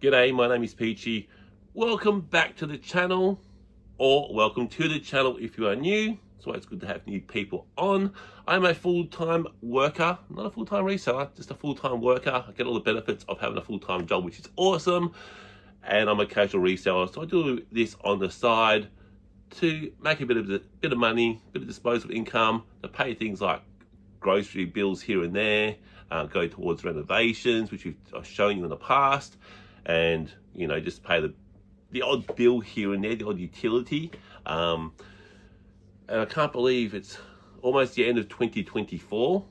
G'day, my name is Peachy. Welcome back to the channel, or welcome to the channel if you are new. It's always good to have new people on. I'm a full-time worker, not a full-time reseller, just a full-time worker. I get all the benefits of having a full-time job, which is awesome. And I'm a casual reseller, so I do this on the side to make a bit of money, a bit of disposable income, to pay things like grocery bills here and there, go towards renovations, which I've shown you in the past, and just pay the odd bill here and there, the odd utility. And I can't believe it's almost the end of 2024.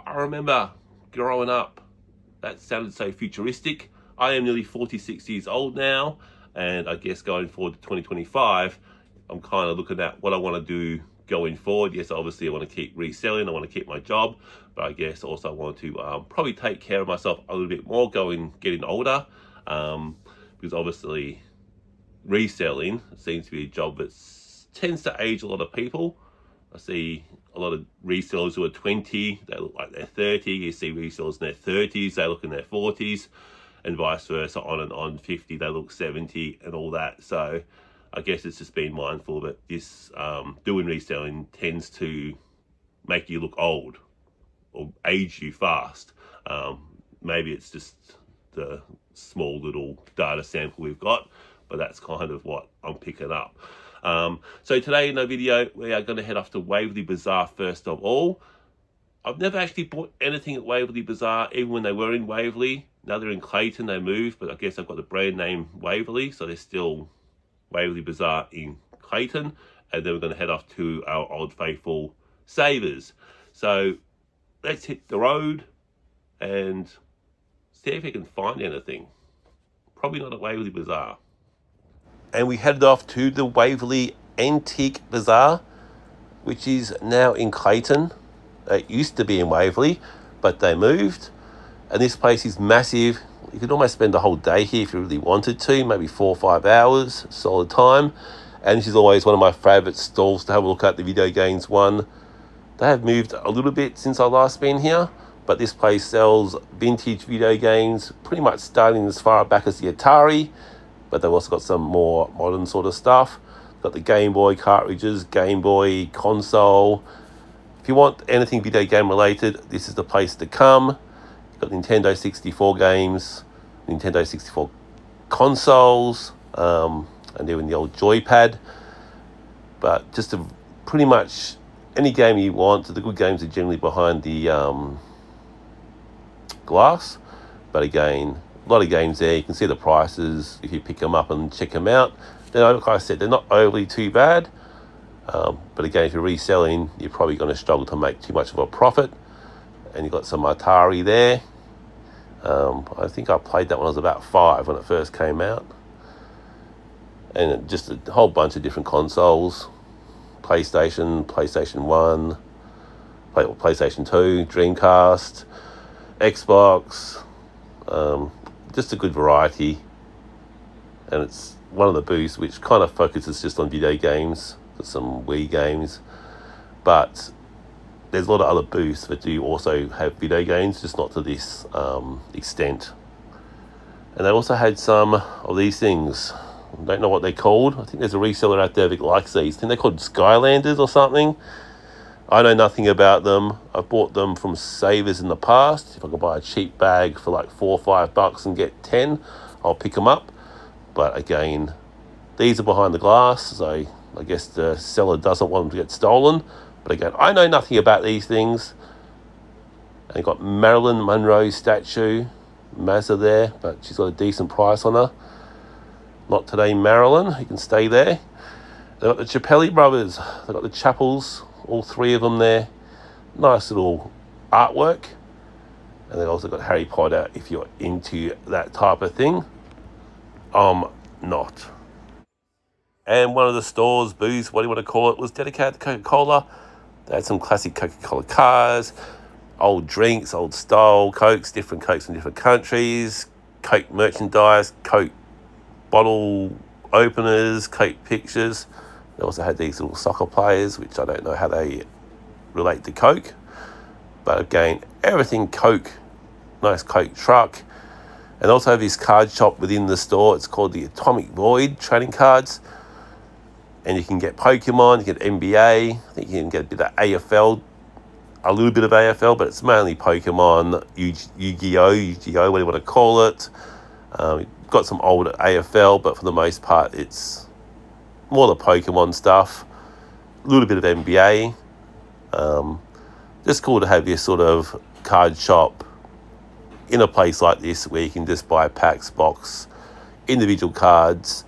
I remember growing up, that sounded so futuristic. I am nearly 46 years old now, and I guess going forward to 2025, I'm kind of looking at what I want to do going forward. Yes, obviously I want to keep reselling, I want to keep my job, but I guess also I want to probably take care of myself a little bit more getting older, because obviously reselling seems to be a job that tends to age a lot of people. I see a lot of resellers who are 20, they look like they're 30. You see resellers in their 30s, they look in their 40s, and vice versa, on and on. 50, they look 70 and all that. So I guess it's just being mindful that this doing reselling tends to make you look old or age you fast. Maybe it's just the small little data sample we've got, but that's kind of what I'm picking up. So today in the video, we are going to head off to Waverley Bazaar first of all. I've never actually bought anything at Waverley Bazaar, even when they were in Waverley. Now they're in Clayton, they moved, but I guess I've got the brand name Waverley, so they're still Waverley Bazaar in Clayton. And then we're going to head off to our old faithful Savers. So let's hit the road and see if we can find anything. Probably not at Waverley Bazaar. And we headed off to the Waverley Antique Bazaar, which is now in Clayton. It used to be in Waverley, but they moved. And this place is massive. You could almost spend a whole day here if you really wanted to, maybe 4 or 5 hours, solid time. And this is always one of my favourite stalls to have a look at, the video games one. They have moved a little bit since I last been here, but this place sells vintage video games, pretty much starting as far back as the Atari, but they've also got some more modern sort of stuff. Got the Game Boy cartridges, Game Boy console. If you want anything video game related, this is the place to come. Got Nintendo 64 games, Nintendo 64 consoles, and even the old joypad. But just pretty much any game you want. The good games are generally behind the glass. But again, a lot of games there. You can see the prices if you pick them up and check them out. Then, like I said, they're not overly too bad. But again, if you're reselling, you're probably going to struggle to make too much of a profit. And you've got some Atari there. I think I played that when I was about 5 when it first came out. And just a whole bunch of different consoles. PlayStation, PlayStation 1, PlayStation 2, Dreamcast, Xbox. Just a good variety. And it's one of the booths which kind of focuses just on video games. Got some Wii games. But there's a lot of other booths that do also have video games, just not to this extent. And they also had some of these things. I don't know what they're called. I think there's a reseller out there that likes these. I think they're called Skylanders or something. I know nothing about them. I've bought them from Savers in the past. If I could buy a cheap bag for like $4 or $5 and get 10, I'll pick them up. But again, these are behind the glass, so I guess the seller doesn't want them to get stolen. But again, I know nothing about these things. And you've got Marilyn Monroe's statue, Mazza there, but she's got a decent price on her. Not today, Marilyn. You can stay there. They've got the Chappelli brothers. They've got the chapels, all 3 of them there. Nice little artwork. And they've also got Harry Potter if you're into that type of thing. I'm not. And one of the stores, booths, what do you want to call it, was dedicated to Coca-Cola. They had some classic Coca-Cola cars, old drinks, old style Cokes, different Cokes from different countries, Coke merchandise, Coke bottle openers, Coke pictures. They also had these little soccer players, which I don't know how they relate to Coke. But again, everything Coke, nice Coke truck. And also have this card shop within the store. It's called the Atomic Void trading cards. And you can get Pokemon, you get NBA, I think you can get a bit of AFL, a little bit of AFL, but it's mainly Pokemon, Yu-Gi-Oh, whatever you want to call it. Got some old AFL, but for the most part, it's more the Pokemon stuff. A little bit of NBA. Just cool to have this sort of card shop in a place like this where you can just buy packs, box, individual cards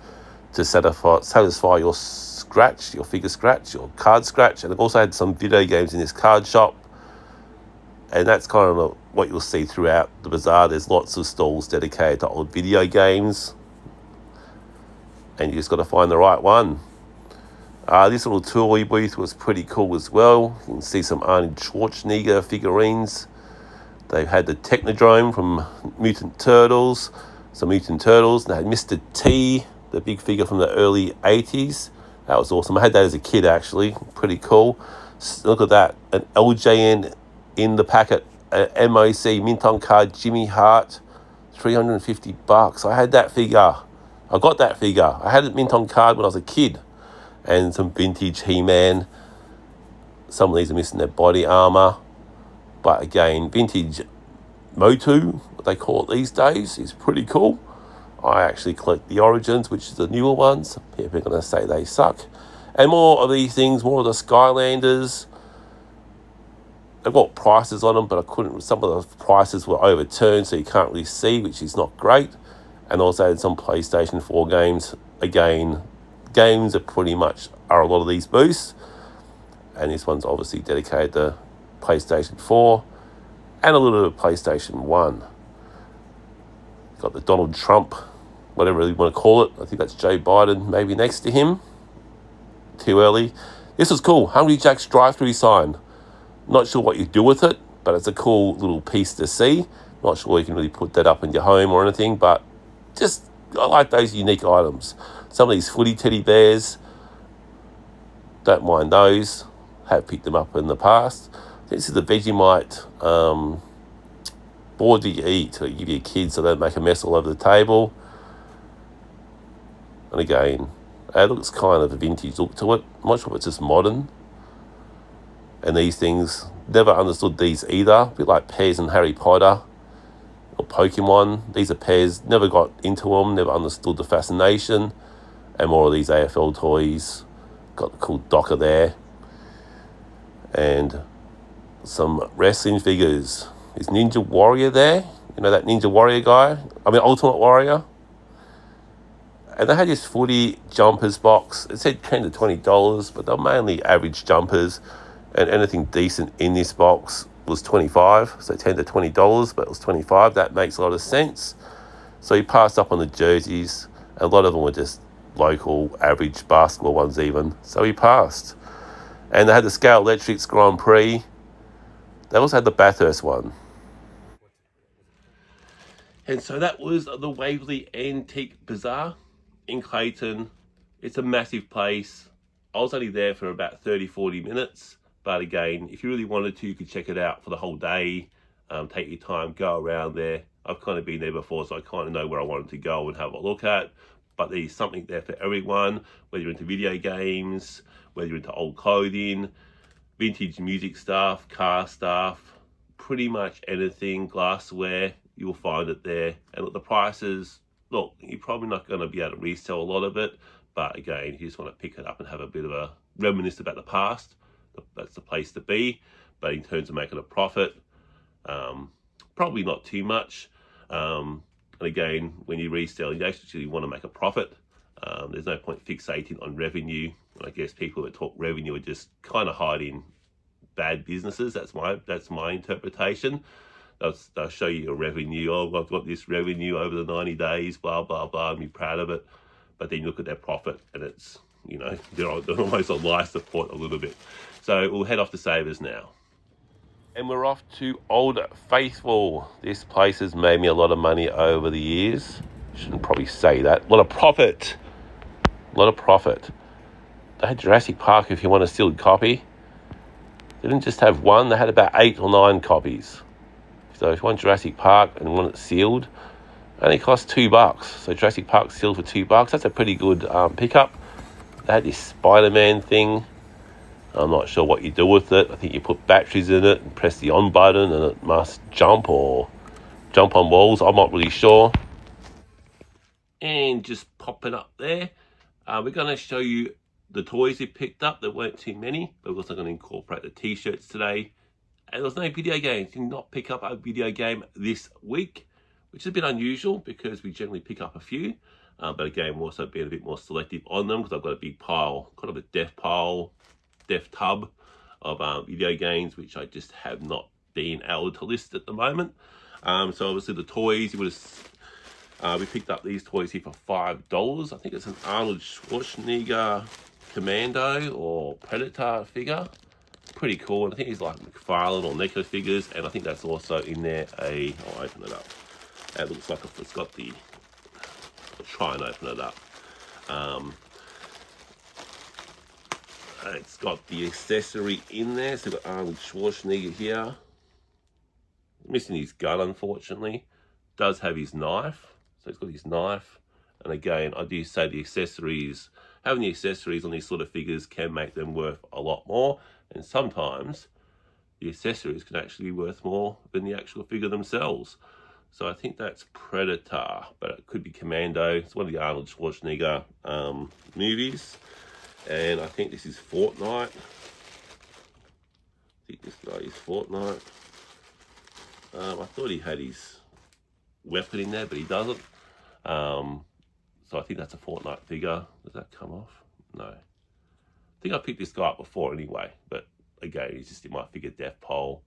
to satisfy your scratch, your figure scratch, your card scratch. And I've also had some video games in this card shop. And that's kind of what you'll see throughout the bazaar. There's lots of stalls dedicated to old video games. And you just got to find the right one. This little toy booth was pretty cool as well. You can see some Arnold Schwarzenegger figurines. They've had the Technodrome from Mutant Turtles, some Mutant Turtles. And they had Mr. T, the big figure from the early 80s. That was awesome. I had that as a kid, actually. Pretty cool. Look at that. An LJN in the packet. An MOC mint on card Jimmy Hart. $350. I had that figure. I got that figure. I had it mint on card when I was a kid. And some vintage He-Man. Some of these are missing their body armour. But again, vintage Motu, what they call it these days, is pretty cool. I actually collect the Origins, which is the newer ones. People are going to say they suck. And more of these things, more of the Skylanders. They've got prices on them, but some of the prices were overturned, so you can't really see, which is not great. And also had some PlayStation 4 games. Again, games are a lot of these booths. And this one's obviously dedicated to PlayStation 4 and a little bit of PlayStation 1. Got the Donald Trump, whatever you want to call it. I think that's Joe Biden maybe next to him. Too early. This was cool. Hungry Jack's drive-through sign. Not sure what you do with it, but it's a cool little piece to see. Not sure you can really put that up in your home or anything, but I like those unique items. Some of these footy teddy bears, don't mind those. Have picked them up in the past. This is the Vegemite board that you eat to give your kids so they don't make a mess all over the table. And again, it looks kind of a vintage look to it. I'm not sure if it's just modern. And these things, never understood these either. A bit like Pairs and Harry Potter or Pokemon. These are pairs, never got into them, never understood the fascination. And more of these AFL toys. Got the cool Docker there. And some wrestling figures. Is Ninja Warrior there? You know that Ninja Warrior guy? Ultimate Warrior. And they had this footy jumpers box. It said $10 to $20, but they're mainly average jumpers. And anything decent in this box was $25. So $10 to $20, but it was $25. That makes a lot of sense. So he passed up on the jerseys. A lot of them were just local, average basketball ones even. So he passed. And they had the Scale Electrics Grand Prix. They also had the Bathurst one. And so that was the Waverley Antique Bazaar in Clayton. It's a massive place. I was only there for about 30-40 minutes. But again, if you really wanted to, you could check it out for the whole day. Take your time, go around there. I've kind of been there before, so I kind of know where I wanted to go and have a look at. But there's something there for everyone, whether you're into video games, whether you're into old clothing, vintage music stuff, car stuff, pretty much anything, glassware, you'll find it there. And look, the prices, look, you're probably not going to be able to resell a lot of it. But again, if you just want to pick it up and have a bit of a reminisce about the past, that's the place to be. But in terms of making a profit, probably not too much. And again, when you resell, you actually want to make a profit. There's no point fixating on revenue. And I guess people that talk revenue are just kind of hiding bad businesses. That's my interpretation. They'll show you a revenue. Oh, I've got this revenue over the 90 days, blah, blah, blah, and be proud of it. But then you look at their profit and it's, they're almost on life support a little bit. So we'll head off to Savers now. And we're off to Old Faithful. This place has made me a lot of money over the years. Shouldn't probably say that. A lot of profit. They had Jurassic Park if you want a sealed copy. They didn't just have one, they had about 8 or 9 copies. So if you want Jurassic Park and want it sealed, Only cost $2. So Jurassic Park still for $2. That's a pretty good pickup. They had this Spider-Man thing. I'm not sure what you do with it. I think you put batteries in it and press the on button and it must jump or jump on walls. I'm not really sure. And just popping up there, we're going to show you the toys we picked up. There weren't too many, but we're also going to incorporate the t-shirts today. And there was no video games. Did not pick up a video game this week, which is a bit unusual because we generally pick up a few. But again, we're also being a bit more selective on them because I've got a big pile, kind of a deaf tub of video games, which I just have not been able to list at the moment. So obviously the toys, you would have, we picked up these toys here for $5. I think it's an Arnold Schwarzenegger Commando or Predator figure. Pretty cool. And I think he's like McFarlane or NECA figures, and I think that's also in there. I'll open it up. It looks like it's got the. I'll try and open it up. It's got the accessory in there. So we've got Arnold Schwarzenegger here. Missing his gun, unfortunately. Does have his knife. So he's got his knife. And again, I do say the accessories, having the accessories on these sort of figures can make them worth a lot more. And sometimes the accessories can actually be worth more than the actual figure themselves. So I think that's Predator, but it could be Commando. It's one of the Arnold Schwarzenegger movies. And I think this is Fortnite. I think this guy is Fortnite. I thought he had his weapon in there, but he doesn't. So I think that's a Fortnite figure. Does that come off? No. I think I picked this guy up before anyway, but again, he's just in my figure depth pole.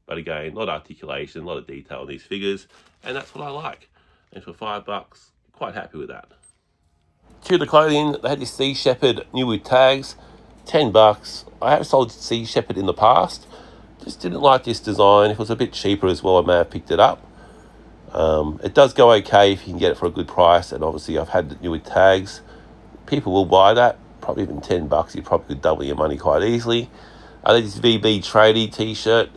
But again, a lot of articulation, a lot of detail on these figures, and that's what I like. And for $5, quite happy with that. To the clothing, they had this Sea Shepherd new with tags, $10. I have sold Sea Shepherd in the past. Just didn't like this design. If it was a bit cheaper as well, I may have picked it up. It does go okay if you can get it for a good price, and obviously I've had it new with tags. People will buy that. Probably even $10, you probably could double your money quite easily. This VB Tradie t-shirt.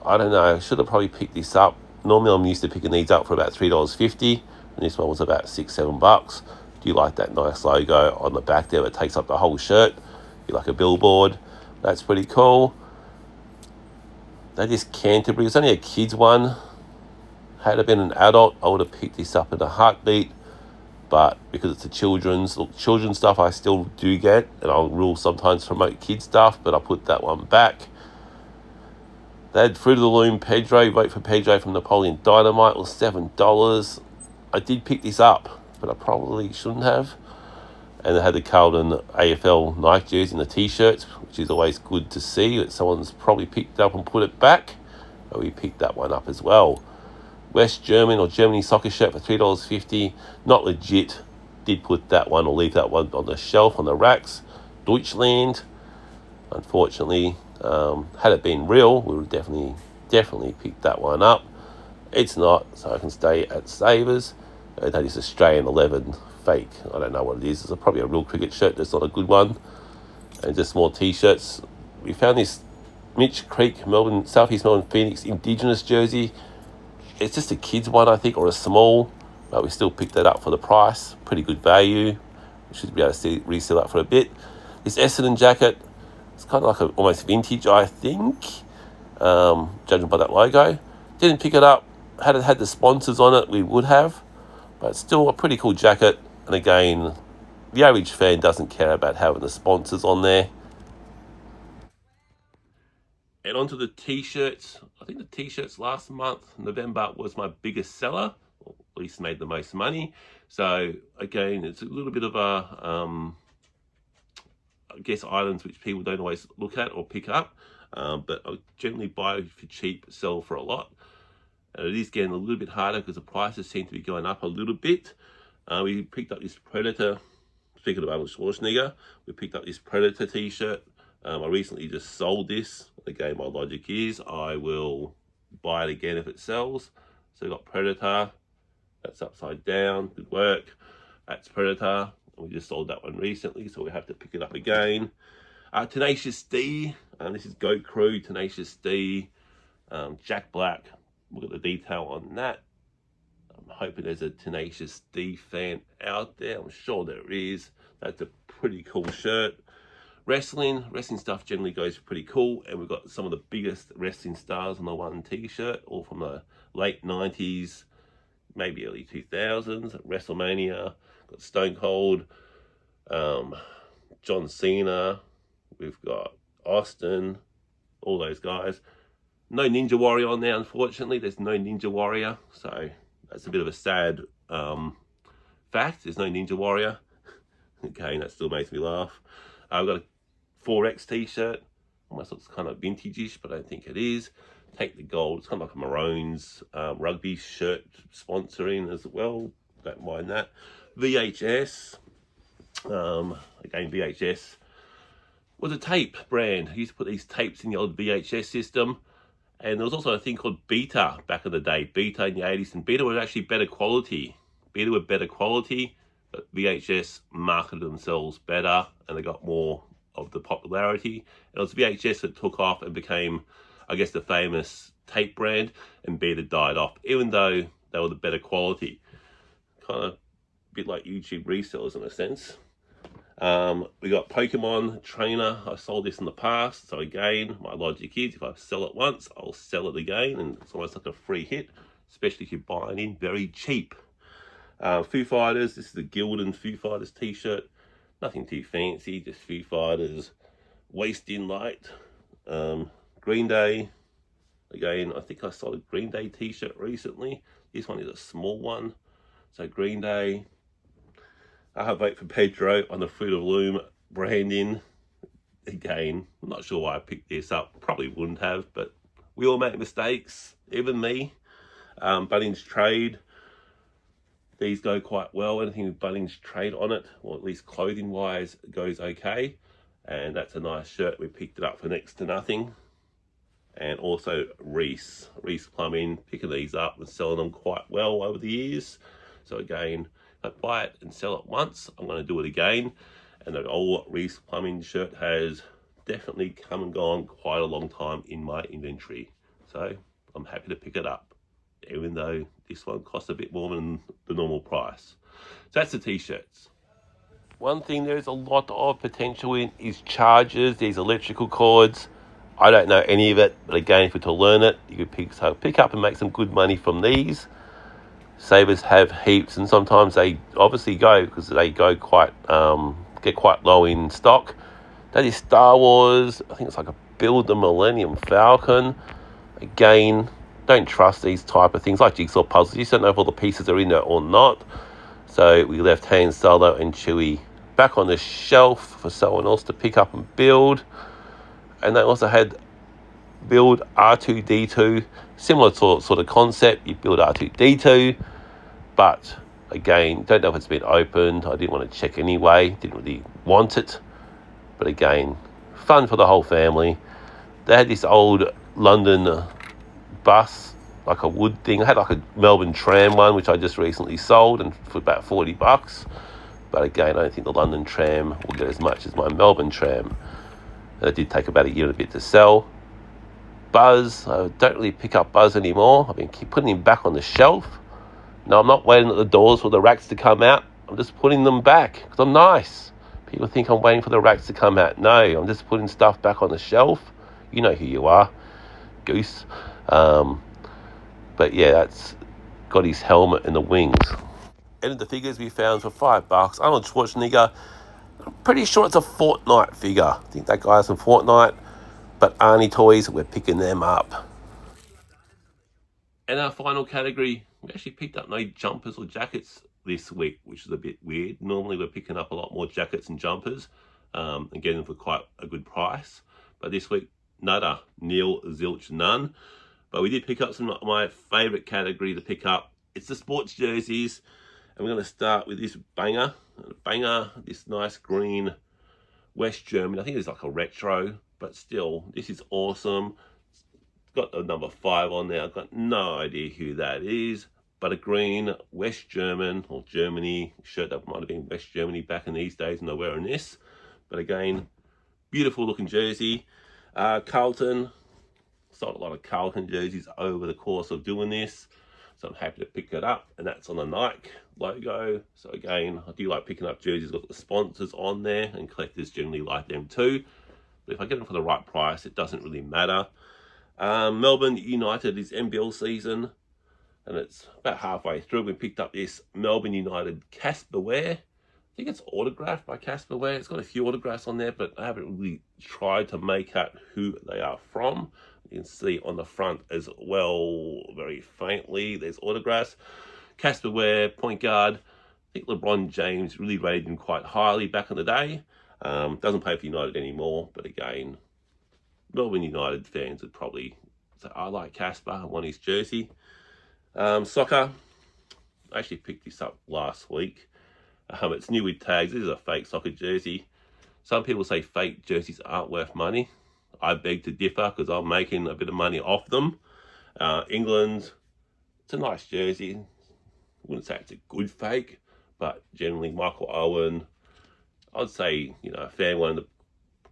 I don't know, I should have probably picked this up. Normally I'm used to picking these up for about $3.50, and this one was about $6-7. Do you like that nice logo on the back there that takes up the whole shirt? You like a billboard? That's pretty cool. That is Canterbury. It's only a kid's one. Had it been an adult, I would have picked this up in a heartbeat. But because it's a children's stuff, I still do get, and I'll sometimes promote kids stuff, but I put that one back. They had Fruit of the Loom Pedro, Vote for Pedro from Napoleon Dynamite, was $7. I did pick this up, but I probably shouldn't have. And they had the Carlton AFL Nike jersey and the t-shirts, which is always good to see that someone's probably picked it up and put it back. But we picked that one up as well. West German or Germany soccer shirt for $3.50. Not legit. Did put that one or leave that one on the shelf on the racks. Deutschland. Unfortunately, had it been real, we would definitely picked that one up. It's not, so I can stay at Savers. That is Australian 11 fake. I don't know what it is. It's probably a real cricket shirt. That's not a good one. And just more t-shirts. We found this Mitch Creek, Southeast Melbourne Phoenix Indigenous jersey. It's just a kid's one, I think, or a small, but we still picked that up for the price. Pretty good value. We should be able to resell that for a bit. This Essendon jacket, it's kind of like almost vintage, I think, judging by that logo. Didn't pick it up. Had it had the sponsors on it, we would have, but it's still a pretty cool jacket. And again, the average fan doesn't care about having the sponsors on there. And onto the t-shirts. I think the t-shirts last month, November, was my biggest seller, or at least made the most money. So again, it's a little bit of a, I guess, items which people don't always look at or pick up. But I generally buy for cheap, sell for a lot. And it is getting a little bit harder because the prices seem to be going up a little bit. We picked up this Predator, speaking of Arnold Schwarzenegger, we picked up this Predator t-shirt. I recently just sold this. Again, my logic is I will buy it again if it sells. So we've got Predator, that's upside down, good work. That's Predator, and we just sold that one recently, so we have to pick it up again. Tenacious D, this is Goat Crew, Tenacious D, Jack Black. Look at the detail on that. hoping there's a Tenacious D fan out there. I'm sure there is. That's a pretty cool shirt. Wrestling stuff generally goes pretty cool, and we've got some of the biggest wrestling stars on the one t-shirt, all from the late 90s, maybe early 2000s. WrestleMania, got Stone Cold, John Cena, we've got Austin, all those guys. No Ninja Warrior on there, unfortunately. There's no Ninja Warrior, so that's a bit of a sad fact. There's no Ninja Warrior. Okay, that still makes me laugh. I've got a 4X t-shirt. Almost looks kind of vintage-ish, but I don't think it is. Take the Gold. It's kind of like a Maroons rugby shirt sponsoring as well. Don't mind that. VHS. Again, VHS was a tape brand. I used to put these tapes in the old VHS system. And there was also a thing called Beta back in the day. Beta in the 80s. And Beta was actually better quality. Beta were better quality, but VHS marketed themselves better, and they got more of the popularity. And it was VHS that took off and became, I guess, the famous tape brand, and Beta died off, even though they were the better quality. Kind of a bit like YouTube resellers in a sense. We got Pokemon Trainer. I sold this in the past, so again, my logic is if I sell it once, I'll sell it again, and it's almost like a free hit, especially if you're buying in very cheap. Foo Fighters. This is the Gildan Foo Fighters t-shirt. Nothing too fancy, just Foo Fighters, waist in light. Green Day. Again, I think I sold a Green Day t-shirt recently. This one is a small one. So Green Day. I have vote for Pedro on the Fruit of Loom branding. Again, I'm not sure why I picked this up. Probably wouldn't have, but we all make mistakes, even me. Bunnings Trade. These go quite well. Anything with Bunnings Trade on it, or at least clothing wise, goes okay. And that's a nice shirt. We picked it up for next to nothing. And also Reese Plumbing, picking these up and selling them quite well over the years. So again, if I buy it and sell it once, I'm going to do it again. And the old Reese Plumbing shirt has definitely come and gone quite a long time in my inventory. So I'm happy to pick it up, even though this one costs a bit more than the normal price. So that's the t-shirts. One thing there's a lot of potential in is chargers, these electrical cords. I don't know any of it, but again, if you're to learn it, you could pick up and make some good money from these. Savers have heaps, and sometimes they obviously go because they go quite get quite low in stock. That is Star Wars. I think it's like a Build the Millennium Falcon. Again, don't trust these type of things like jigsaw puzzles. You just don't know if all the pieces are in there or not. So we left Han Solo and Chewie back on the shelf for someone else to pick up and build. And they also had build R2-D2, similar sort of concept. You build R2-D2, but again, don't know if it's been opened. I didn't want to check anyway. Didn't really want it. But again, fun for the whole family. They had this old London bus, like a wood thing. I had like a Melbourne tram one, which I just recently sold, and for about $40. But again, I don't think the London tram will get as much as my Melbourne tram. And it did take about a year and a bit to sell. Buzz, I don't really pick up Buzz anymore. I've been putting him back on the shelf. No, I'm not waiting at the doors for the racks to come out. I'm just putting them back because I'm nice. People think I'm waiting for the racks to come out. No, I'm just putting stuff back on the shelf. You know who you are, Goose. But yeah, that's got his helmet and the wings. And the figures we found for $5. Arnold Schwarzenegger. Pretty sure it's a Fortnite figure. I think that guy's from Fortnite. But Arnie toys, we're picking them up. And our final category, we actually picked up no jumpers or jackets this week, which is a bit weird. Normally we're picking up a lot more jackets and jumpers and getting them for quite a good price. But this week, nada, nil, zilch, none. But we did pick up some of my favourite category to pick up. It's the sports jerseys. And we're going to start with this banger. This nice green West German. I think it's like a retro, but still, this is awesome. It's got the number 5 on there. I've got no idea who that is, but a green West German or Germany shirt. That might have been West Germany back in these days, and they're wearing this. But again, beautiful looking jersey. Carlton, sold a lot of Carlton jerseys over the course of doing this. So I'm happy to pick it up, and that's on the Nike logo. So again, I do like picking up jerseys with the sponsors on there, and collectors generally like them too. But if I get them for the right price, it doesn't really matter. Melbourne United is NBL season, and it's about halfway through. We picked up this Melbourne United Casper Ware. I think it's autographed by Casper Ware. It's got a few autographs on there, but I haven't really tried to make out who they are from. You can see on the front as well, very faintly, there's autographs. Casper Ware, point guard. I think LeBron James really rated him quite highly back in the day. Doesn't play for United anymore, but again, Melbourne United fans would probably say, I like Casper, I want his jersey. Soccer, I actually picked this up last week. It's new with tags. This is a fake soccer jersey. Some people say fake jerseys aren't worth money. I beg to differ because I'm making a bit of money off them. England, it's a nice jersey. I wouldn't say it's a good fake, but generally Michael Owen, I'd say, a fan wanting a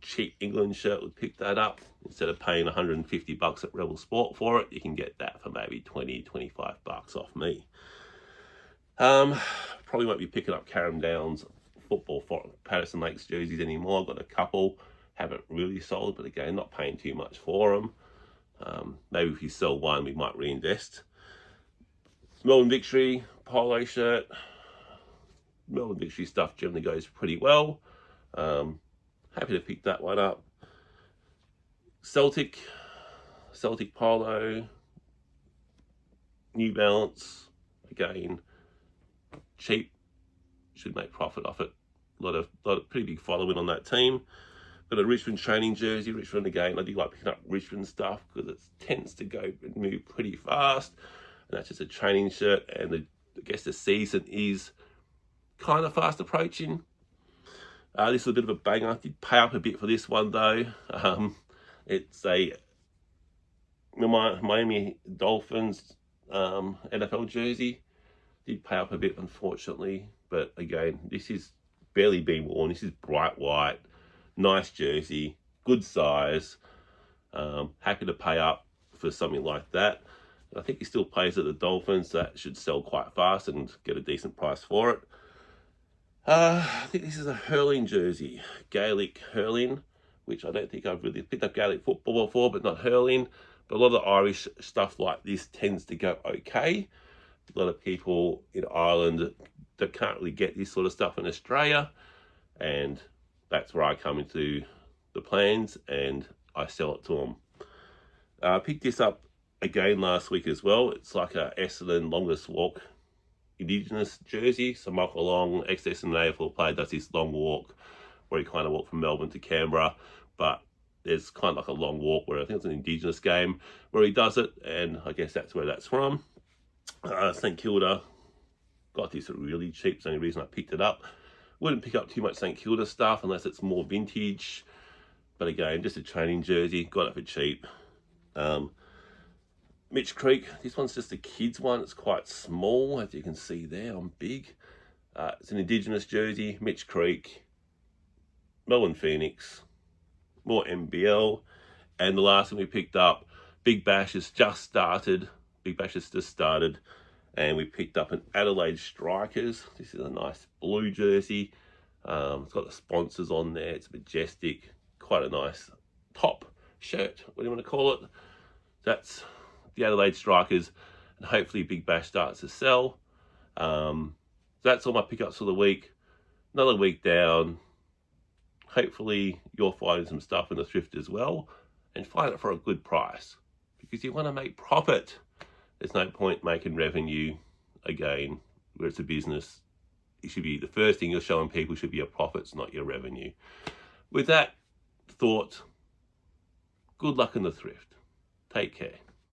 cheap England shirt would pick that up. Instead of paying $150 at Rebel Sport for it, you can get that for maybe $20-25 off me. Probably won't be picking up Carrum Downs football for Patterson Lakes jerseys anymore. I've got a couple, haven't really sold, but again, not paying too much for them. Maybe if you sell one, we might reinvest. Melbourne Victory polo shirt. Melbourne Victory stuff generally goes pretty well. Happy to pick that one up. Celtic polo, New Balance, again, cheap, should make profit off it. A lot of pretty big following on that team. Got a Richmond training jersey. Richmond, again, I do like picking up Richmond stuff because it tends to go and move pretty fast. And that's just a training shirt, and I guess the season is kind of fast approaching. This is a bit of a banger. I did pay up a bit for this one though. It's a Miami Dolphins NFL jersey. Did pay up a bit, unfortunately, but again, this is barely been worn. This is bright white, nice jersey, good size. Happy to pay up for something like that. I think he still plays at the Dolphins, so that should sell quite fast and get a decent price for it. I think this is a hurling jersey, Gaelic hurling, which I don't think I've really picked up Gaelic football before, but not hurling. But a lot of the Irish stuff like this tends to go okay. A lot of people in Ireland that can't really get this sort of stuff in Australia, and that's where I come into the plans and I sell it to them. I picked this up again last week as well. It's like a Essendon longest walk Indigenous jersey. So Michael Long, ex-Essendon AFL player, does this long walk where he kind of walked from Melbourne to Canberra, but there's kind of like a long walk where I think it's an Indigenous game where he does it, and I guess that's where that's from. St Kilda, got this really cheap. It's the only reason I picked it up. Wouldn't pick up too much St Kilda stuff unless it's more vintage, but again, just a training jersey, got it for cheap. Mitch Creek, this one's just a kid's one. It's quite small, as you can see there. I'm big. It's an Indigenous jersey, Mitch Creek, Melbourne Phoenix, more NBL. And the last one we picked up, Big Bash has just started. And we picked up an Adelaide Strikers. This is a nice blue jersey. It's got the sponsors on there. It's majestic. Quite a nice top shirt, what do you want to call it? That's the Adelaide Strikers, and hopefully Big Bash starts to sell. That's all my pickups for the week. Another week down. Hopefully you're finding some stuff in the thrift as well, and find it for a good price, because you want to make profit. There's no point making revenue, again, where it's a business. It should be the first thing you're showing people should be your profits, not your revenue. With that thought, good luck in the thrift. Take care.